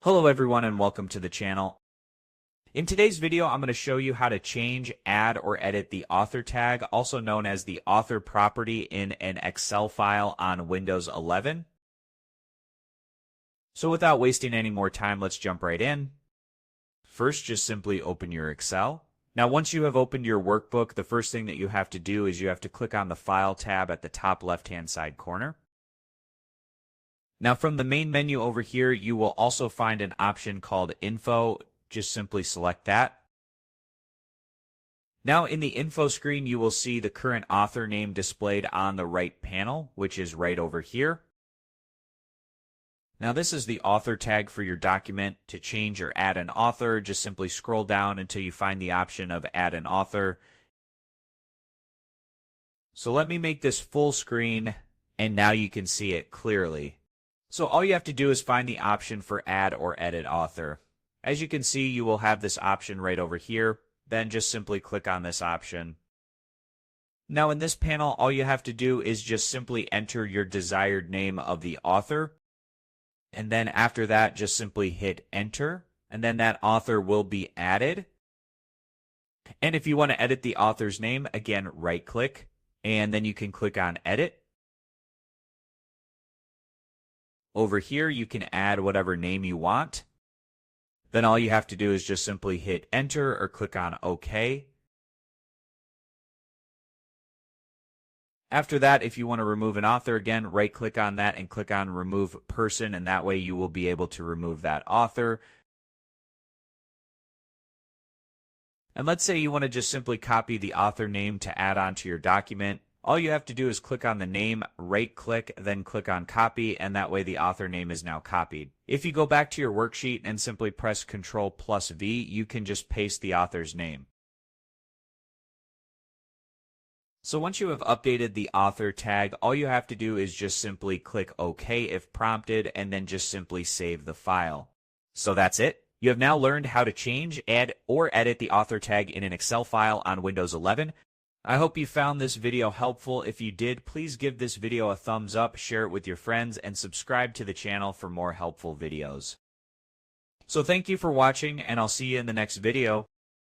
Hello everyone and welcome to the channel. In today's video, I'm going to show you how to change, add, or edit the author tag, also known as the author property in an Excel file on Windows 11. So without wasting any more time, let's jump right in. First, just simply open your Excel. Now, once you have opened your workbook, the first thing that you have to do is you have to click on the File tab at the top left-hand side corner. Now from the main menu over here, you will also find an option called Info. Just simply select that. Now in the info screen, you will see the current author name displayed on the right panel, which is right over here. Now this is the author tag for your document. To change or add an author, just simply scroll down until you find the option of Add an Author. So let me make this full screen, and now you can see it clearly. So all you have to do is find the option for Add or Edit Author. As you can see, you will have this option right over here. Then just simply click on this option. Now in this panel, all you have to do is just simply enter your desired name of the author. And then after that, just simply hit Enter. And then that author will be added. And if you want to edit the author's name, again, right-click. And then you can click on Edit. Over here, you can add whatever name you want. Then all you have to do is just simply hit Enter or click on OK. After that, if you want to remove an author, again, right-click on that and click on Remove Person, and that way you will be able to remove that author. And let's say you want to just simply copy the author name to add onto your document. All you have to do is click on the name, right-click, then click on Copy, and that way the author name is now copied. If you go back to your worksheet and simply press Ctrl+V, you can just paste the author's name. So once you have updated the author tag, all you have to do is just simply click OK if prompted, and then just simply save the file. So that's it. You have now learned how to change, add, or edit the author tag in an Excel file on Windows 11. I hope you found this video helpful. If you did, please give this video a thumbs up, share it with your friends, and subscribe to the channel for more helpful videos. So thank you for watching, and I'll see you in the next video.